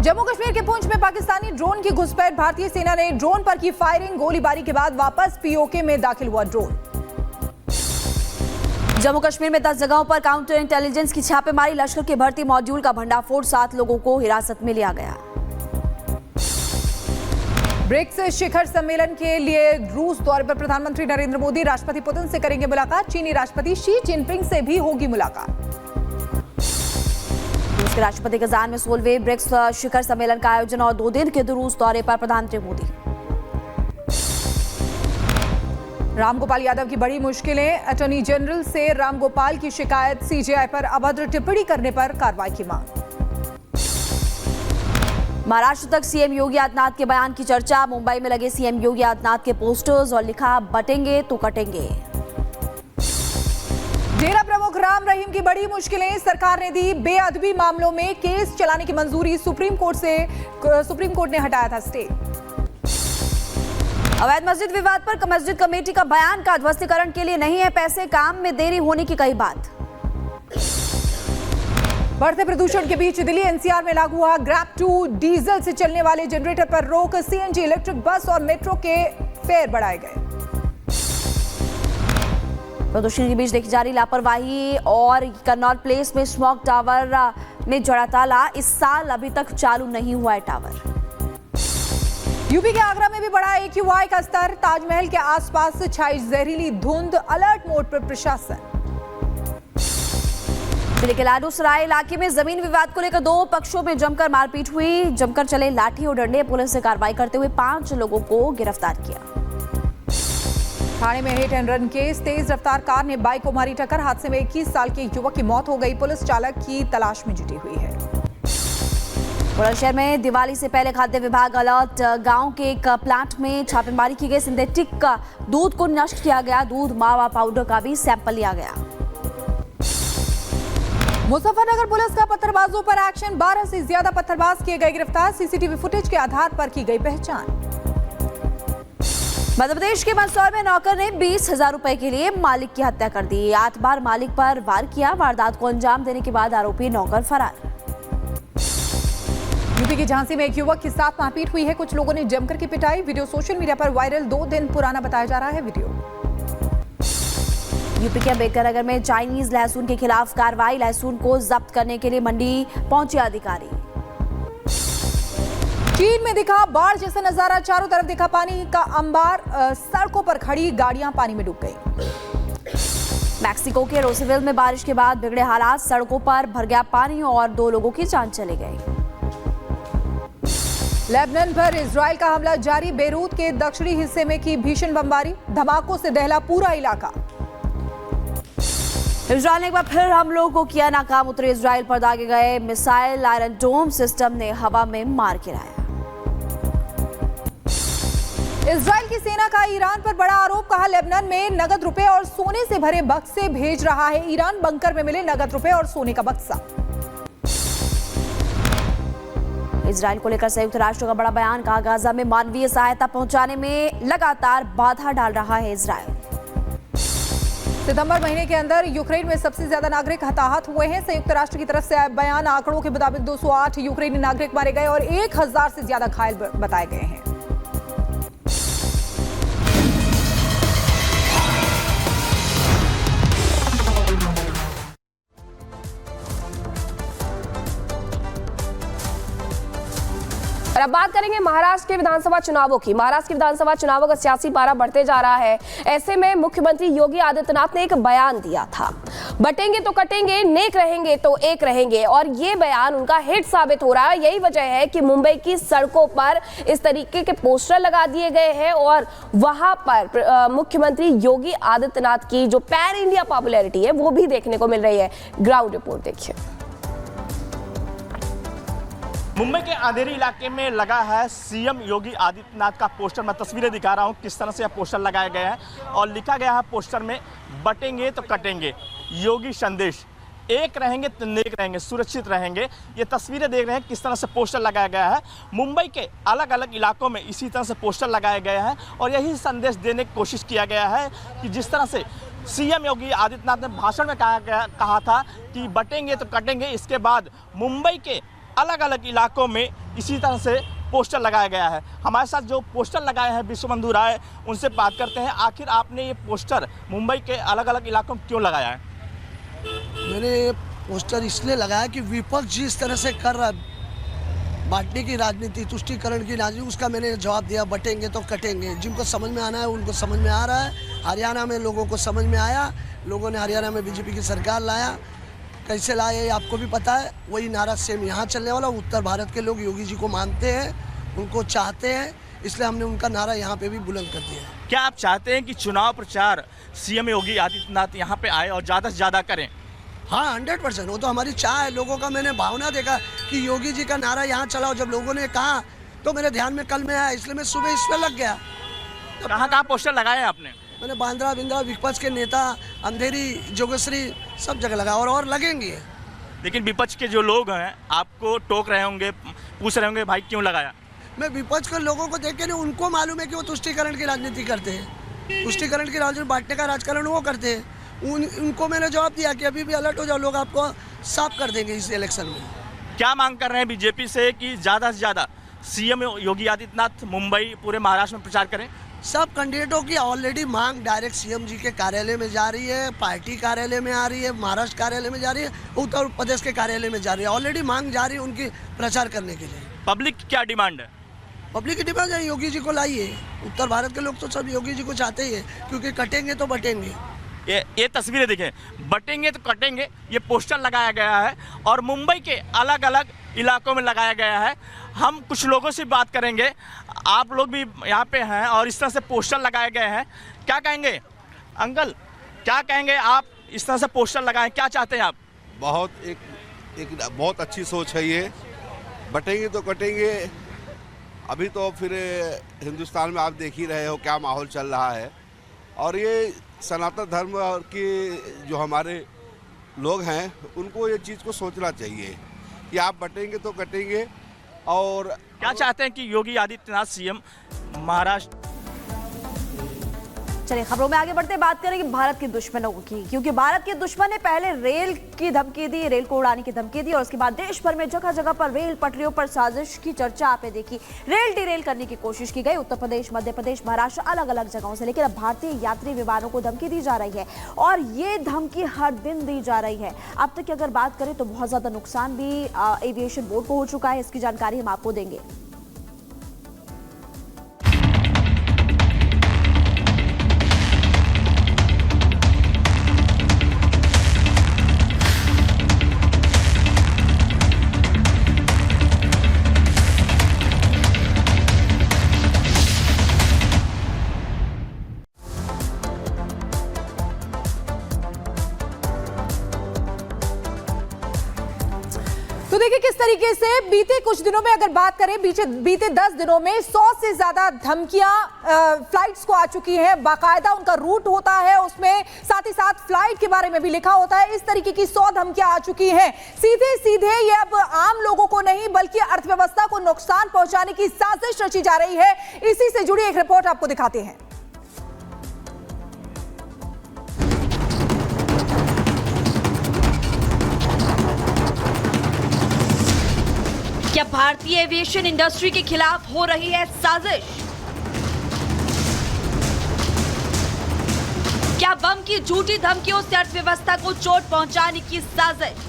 जम्मू कश्मीर के पुंछ में पाकिस्तानी ड्रोन की घुसपैठ, भारतीय सेना ने ड्रोन पर की फायरिंग, गोलीबारी के बाद वापस पीओके में दाखिल हुआ ड्रोन। जम्मू कश्मीर में 10 जगहों पर काउंटर इंटेलिजेंस की छापेमारी, लश्कर के भर्ती मॉड्यूल का भंडाफोड़, 7 लोगों को हिरासत में लिया गया। ब्रिक्स शिखर सम्मेलन के लिए रूस दौरे पर प्रधानमंत्री नरेंद्र मोदी, राष्ट्रपति पुतिन से करेंगे मुलाकात, चीनी राष्ट्रपति शी जिनपिंग से भी होगी मुलाकात। रूस के राष्ट्रपति कजान में 16वें ब्रिक्स शिखर सम्मेलन का आयोजन और 2 दिन के रूस दौरे पर प्रधानमंत्री मोदी। रामगोपाल यादव की बड़ी मुश्किलें, अटॉर्नी जनरल से रामगोपाल की शिकायत, सीजेआई पर अभद्र टिप्पणी करने पर कार्रवाई की मांग। महाराष्ट्र तक सीएम योगी आदित्यनाथ के बयान की चर्चा, मुंबई में लगे सीएम योगी आदित्यनाथ के पोस्टर्स और लिखा बटेंगे तो कटेंगे। डेरा प्रमुख राम रहीम की बड़ी मुश्किलें, सरकार ने दी बेअदबी मामलों में केस चलाने की मंजूरी, सुप्रीम कोर्ट ने हटाया था स्टे। अवैध मस्जिद विवाद पर मस्जिद कमेटी का बयान, का ध्वस्तीकरण के लिए नहीं है पैसे, काम में देरी होने की कही बात। बढ़ते प्रदूषण के बीच दिल्ली एनसीआर में लागू हुआ ग्रैब 2, डीजल से चलने वाले जनरेटर पर रोक, सीएनजी, इलेक्ट्रिक बस और मेट्रो के फेयर बढ़ाए गए। प्रदूषण के बीच देखी जा रही लापरवाही और कन्नौर प्लेस में स्मॉग टावर में जड़ा ताला, इस साल अभी तक चालू नहीं हुआ है टावर। यूपी के आगरा में भी बढ़ा AQI का स्तर, ताजमहल के आसपास छाई जहरीली धुंध, अलर्ट मोड पर प्रशासन। जिले के लाडू सराय इलाके में जमीन विवाद को लेकर 2 पक्षों में जमकर मारपीट हुई, जमकर चले लाठी और डंडे, पुलिस ने कार्रवाई करते हुए 5 लोगों को गिरफ्तार किया। थाने में हिट एंड रन केस, तेज रफ्तार कार ने बाइक को मारी टक्कर, हादसे में 21 साल के युवक की मौत हो गई, पुलिस चालक की तलाश में जुटी हुई है। बुलंदशहर में दिवाली से पहले खाद्य विभाग अलर्ट, गांव के एक प्लांट में छापेमारी की गई, सिंथेटिक दूध को नष्ट किया गया, दूध मावा पाउडर का भी सैंपल लिया गया। मुजफ्फरनगर पुलिस का पत्थरबाजों पर एक्शन, 12 से ज्यादा पत्थरबाज किए गए गिरफ्तार, सीसीटीवी फुटेज के आधार पर की गई पहचान। मध्य प्रदेश के मंदसौर में नौकर ने 20,000 रुपए के लिए मालिक की हत्या कर दी, 8 बार मालिक पर वार किया, वारदात को अंजाम देने के बाद आरोपी नौकर फरार। यूपी की झांसी में एक युवक के साथ मारपीट हुई है, कुछ लोगों ने जमकर की पिटाई, वीडियो सोशल मीडिया पर वायरल, 2 दिन पुराना बताया जा रहा है वीडियो। यूपी के बेकरनगर में चाइनीज लहसुन के खिलाफ कार्रवाई, लहसुन को जब्त करने के लिए मंडी पहुंचे अधिकारी। चीन में दिखा बाढ़ जैसा नजारा, चारों तरफ दिखा पानी का अंबार, सड़कों पर खड़ी गाड़ियां पानी में डूब गई। मैक्सिको के रोसेविल में बारिश के बाद बिगड़े हालात, सड़कों पर भर गया पानी और 2 लोगों की जान चली गई। लेबनान पर इजराइल का हमला जारी, बेरूत के दक्षिणी हिस्से में की भीषण बमबारी, धमाकों से दहला पूरा इलाका। इजराइल ने एक बार फिर हमलों को किया नाकाम, उतरे इजराइल पर दागे गए मिसाइल आयरन डोम सिस्टम ने हवा में मार गिराया। इजराइल की सेना का ईरान पर बड़ा आरोप, कहा लेबनान में नगद रुपए और सोने से भरे बक्से भेज रहा है ईरान, बंकर में मिले नगद रुपए और सोने का बक्सा। इजराइल को लेकर संयुक्त राष्ट्र का बड़ा बयान, कहा गाजा में मानवीय सहायता पहुंचाने में लगातार बाधा डाल रहा है इजराइल। सितंबर महीने के अंदर यूक्रेन में सबसे ज्यादा नागरिक हताहत हुए हैं, संयुक्त राष्ट्र की तरफ से बयान, आंकड़ों के मुताबिक 208 यूक्रेनी नागरिक मारे गए और 1000 से ज्यादा घायल बताए गए हैं। और अब बात करेंगे महाराष्ट्र के विधानसभा चुनावों की। महाराष्ट्र के विधानसभा चुनावों का सियासी पारा बढ़ते जा रहा है। ऐसे में मुख्यमंत्री योगी आदित्यनाथ ने एक बयान दिया था, बटेंगे तो कटेंगे, नेक रहेंगे तो एक रहेंगे, और ये बयान उनका हिट साबित हो रहा है। यही वजह है कि मुंबई की सड़कों पर इस तरीके के पोस्टर लगा दिए गए हैं और वहां पर मुख्यमंत्री योगी आदित्यनाथ की जो पैन इंडिया पॉपुलैरिटी है वो भी देखने को मिल रही है। ग्राउंड रिपोर्ट देखिए। मुंबई के अंधेरी इलाके में लगा है सीएम योगी आदित्यनाथ का पोस्टर। मैं तस्वीरें दिखा रहा हूं किस तरह से यह पोस्टर लगाया गया है और लिखा गया है पोस्टर में, बटेंगे तो कटेंगे, योगी संदेश, एक रहेंगे तो नेक रहेंगे, सुरक्षित रहेंगे। ये तस्वीरें देख रहे हैं किस तरह से पोस्टर लगाया गया है। मुंबई के अलग अलग इलाकों में इसी तरह से पोस्टर लगाए गए हैं और यही संदेश देने की कोशिश किया गया है कि जिस तरह से सीएम योगी आदित्यनाथ ने भाषण में कहा था कि बटेंगे तो कटेंगे, इसके बाद मुंबई के अलग अलग इलाकों में इसी तरह से पोस्टर लगाया गया है। हमारे साथ जो पोस्टर लगाए हैं विश्वबंधु राय, उनसे बात करते हैं। आखिर आपने ये पोस्टर मुंबई के अलग अलग इलाकों में क्यों लगाया है? मैंने ये पोस्टर इसलिए लगाया कि विपक्ष जिस तरह से कर रहा है बांटने की राजनीति, तुष्टीकरण की राजनीति, उसका मैंने जवाब दिया, बटेंगे तो कटेंगे। जिनको समझ में आना है उनको समझ में आ रहा है। हरियाणा में लोगों को समझ में आया, लोगों ने हरियाणा में बीजेपी की सरकार लाया। कैसे लाए आपको भी पता है, वही नारा सेम यहाँ चलने वाला। उत्तर भारत के लोग योगी जी को मानते हैं, उनको चाहते हैं, इसलिए हमने उनका नारा यहाँ पे भी बुलंद कर दिया है। क्या आप चाहते हैं कि चुनाव प्रचार सीएम योगी आदित्यनाथ यहाँ पे आए और ज़्यादा से ज़्यादा करें? हाँ, 100%। वो तो हमारी चाह है। लोगों का मैंने भावना देखा कि योगी जी का नारा यहाँ चलाओ। जब लोगों ने कहा तो मेरे ध्यान में कल में आया, इसलिए मैं सुबह इस पर लग गया। कहाँ कहाँ पोस्टर लगाए हैं आपने? मैंने बांद्रा बिंद्रा विपक्ष के नेता, अंधेरी, जोगेश्वरी, सब जगह लगा और लगेंगे। लेकिन विपक्ष के जो लोग हैं आपको टोक रहे होंगे, पूछ रहे होंगे भाई क्यों लगाया? मैं विपक्ष के लोगों को देख के नहीं, उनको मालूम है कि वो तुष्टीकरण की राजनीति करते हैं। तुष्टीकरण की राजनीति, बांटने का राजकारण वो करते हैं। उनको मैंने जवाब दिया कि अभी भी अलर्ट हो जाओ, लोग आपको साफ कर देंगे इस इलेक्शन में। क्या मांग कर रहे हैं बीजेपी से कि ज़्यादा से ज़्यादा सीएम योगी आदित्यनाथ मुंबई, पूरे महाराष्ट्र में प्रचार करें? सब कैंडिडेटों की ऑलरेडी मांग डायरेक्ट सीएम जी के कार्यालय में जा रही है, पार्टी कार्यालय में आ रही है, महाराष्ट्र कार्यालय में जा रही है, उत्तर प्रदेश के कार्यालय में जा रही है। ऑलरेडी मांग जा रही है उनकी प्रचार करने के लिए। पब्लिक की क्या डिमांड है? पब्लिक की डिमांड है योगी जी को लाइए। उत्तर भारत के लोग तो सब योगी जी को चाहते ही है, क्योंकि कटेंगे तो बटेंगे। ये तस्वीरें देखें, बटेंगे तो कटेंगे, ये पोस्टर लगाया गया है और मुंबई के अलग अलग इलाकों में लगाया गया है। हम कुछ लोगों से बात करेंगे, आप लोग भी यहाँ पे हैं और इस तरह से पोस्टर लगाए गए हैं। क्या कहेंगे अंकल, क्या कहेंगे आप? इस तरह से पोस्टर लगाए, क्या चाहते हैं आप? एक बहुत अच्छी सोच है ये। बटेंगे तो कटेंगे। अभी तो फिर हिंदुस्तान में आप देख ही रहे हो क्या माहौल चल रहा है, और ये सनातन धर्म के जो हमारे लोग हैं उनको ये चीज़ को सोचना चाहिए कि आप बटेंगे तो कटेंगे। और क्या चाहते हैं कि योगी आदित्यनाथ सीएम महाराष्ट्र? चलिए खबरों में आगे बढ़ते बात करेंगे भारत के दुश्मनों की, क्योंकि भारत के दुश्मन ने पहले रेल की धमकी दी, रेल को उड़ाने की धमकी दी और उसके बाद देश भर में जगह जगह पर रेल पटरियों पर साजिश की चर्चा आपने देखी। रेल डिरेल करने की कोशिश की गई उत्तर प्रदेश, मध्य प्रदेश, महाराष्ट्र, अलग अलग जगहों से। लेकिन अब भारतीय यात्री विमानों को धमकी दी जा रही है और ये धमकी हर दिन दी जा रही है। अब तक की अगर बात करें तो बहुत ज्यादा नुकसान भी एविएशन बोर्ड को हो चुका है। इसकी जानकारी हम आपको देंगे। तो देखिए किस तरीके से बीते कुछ दिनों में अगर बात करें, बीते 10 दिनों में 100 से ज्यादा धमकियां फ्लाइट्स को आ चुकी हैं। बाकायदा उनका रूट होता है, उसमें साथ ही साथ फ्लाइट के बारे में भी लिखा होता है। इस तरीके की 100 धमकियां आ चुकी हैं। सीधे सीधे ये अब आम लोगों को नहीं बल्कि अर्थव्यवस्था को नुकसान पहुंचाने की साजिश रची जा रही है। इसी से जुड़ी एक रिपोर्ट आपको दिखाते हैं। क्या भारतीय एविएशन इंडस्ट्री के खिलाफ हो रही है साजिश? क्या बम की झूठी धमकियों से अर्थव्यवस्था को चोट पहुंचाने की साजिश?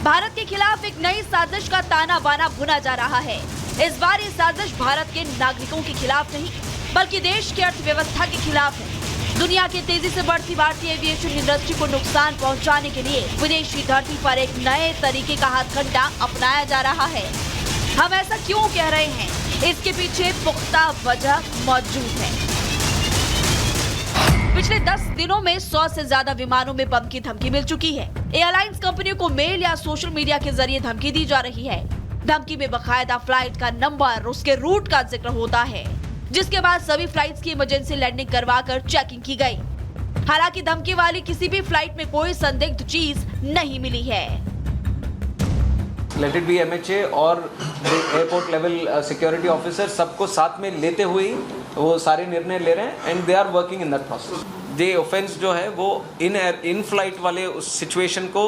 भारत के खिलाफ एक नई साजिश का ताना बाना बुना जा रहा है। इस बार ये साजिश भारत के नागरिकों के खिलाफ नहीं बल्कि देश की अर्थव्यवस्था के खिलाफ है। दुनिया की तेजी से बढ़ती भारतीय एविएशन इंडस्ट्री को नुकसान पहुंचाने के लिए विदेशी धरती पर एक नए तरीके का हथकंडा अपनाया जा रहा है। हम ऐसा क्यों कह रहे हैं, इसके पीछे पुख्ता वजह मौजूद है। पिछले 10 दिनों में 100 से ज्यादा विमानों में बम की धमकी मिल चुकी है। एयरलाइंस कंपनियों को मेल या सोशल मीडिया के जरिए धमकी दी जा रही है। धमकी में बकायदा फ्लाइट का नंबर, उसके रूट का जिक्र होता है, जिसके बाद सभी फ्लाइट्स की इमरजेंसी लैंडिंग करवाकर चेकिंग की गई। हालांकि धमकी वाली किसी भी फ्लाइट में कोई संदिग्ध चीज नहीं मिली है। लेट इट बी MHA और एयरपोर्ट लेवल सिक्योरिटी ऑफिसर सबको साथ में लेते हुए वो सारे निर्णय ले रहे हैं and they are working in that process. ये ऑफेंस जो है वो इन फ्लाइट वाले उस सिचुएशन को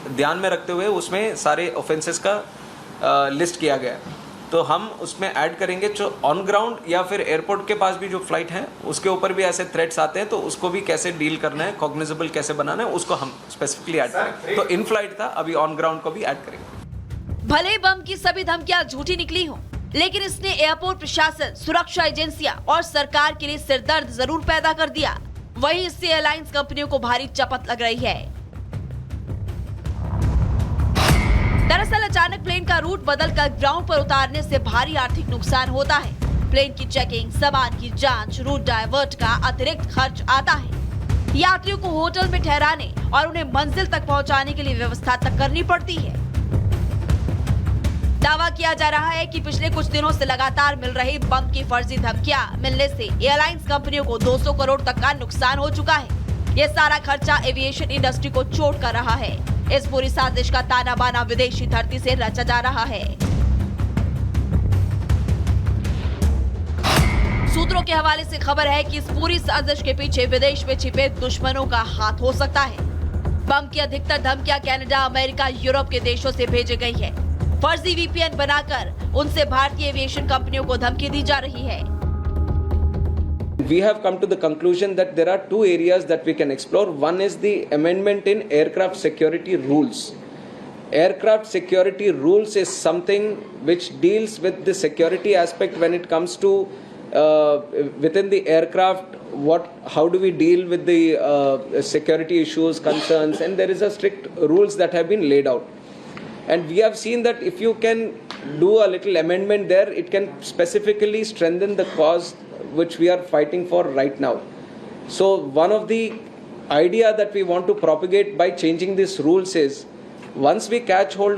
ध्यान में रखते हुए उसमें सारे ऑफेंसेस का लिस्ट किया गया है। तो हम उसमें ऐड करेंगे जो ऑन ग्राउंड या फिर एयरपोर्ट के पास भी जो फ्लाइट है उसके ऊपर भी ऐसे थ्रेट्स आते हैं, तो उसको भी कैसे डील करना है, कॉग्निजेबल कैसे बनाना है, उसको हम स्पेसिफिकली ऐड करेंगे। तो इन फ्लाइट था, अभी ऑन ग्राउंड को भी ऐड करेंगे। भले बम की सभी धमकियां झूठी निकली हों, लेकिन इसने एयरपोर्ट प्रशासन, सुरक्षा एजेंसियां और सरकार के लिए सिरदर्द जरूर पैदा कर दिया। वहीं इससे एयरलाइंस कंपनियों को भारी चपत लग रही है। दरअसल अचानक प्लेन का रूट बदलकर ग्राउंड पर उतारने से भारी आर्थिक नुकसान होता है। प्लेन की चेकिंग, सामान की जांच, रूट डायवर्ट का अतिरिक्त खर्च आता है। यात्रियों को होटल में ठहराने और उन्हें मंजिल तक पहुंचाने के लिए व्यवस्था तक करनी पड़ती है। दावा किया जा रहा है कि पिछले कुछ दिनों से लगातार मिल रही बम की फर्जी धमकियां मिलने से एयरलाइंस कंपनियों को 200 करोड़ तक का नुकसान हो चुका है। ये सारा खर्चा एविएशन इंडस्ट्री को चोट कर रहा है। इस पूरी साजिश का ताना बाना विदेशी धरती से रचा जा रहा है। सूत्रों के हवाले से खबर है कि इस पूरी साजिश के पीछे विदेश में छिपे दुश्मनों का हाथ हो सकता है। बम की अधिकतर धमकियां कनाडा, अमेरिका, यूरोप के देशों से भेजी गई है। फर्जी वीपीएन बनाकर उनसे भारतीय एविएशन कंपनियों को धमकी दी जा रही है। We have come to the conclusion that there are two areas that we can explore. One is the amendment in aircraft security rules. Aircraft security rules is something which deals with the security aspect when it comes to within the aircraft. How do we deal with the security issues, concerns, and there is a strict rules that have been laid out. And we have seen that if you can do a little amendment there, it can specifically strengthen the cause which we are fighting for right now. So one of the idea that we want to propagate by changing these rules is once we catch hold of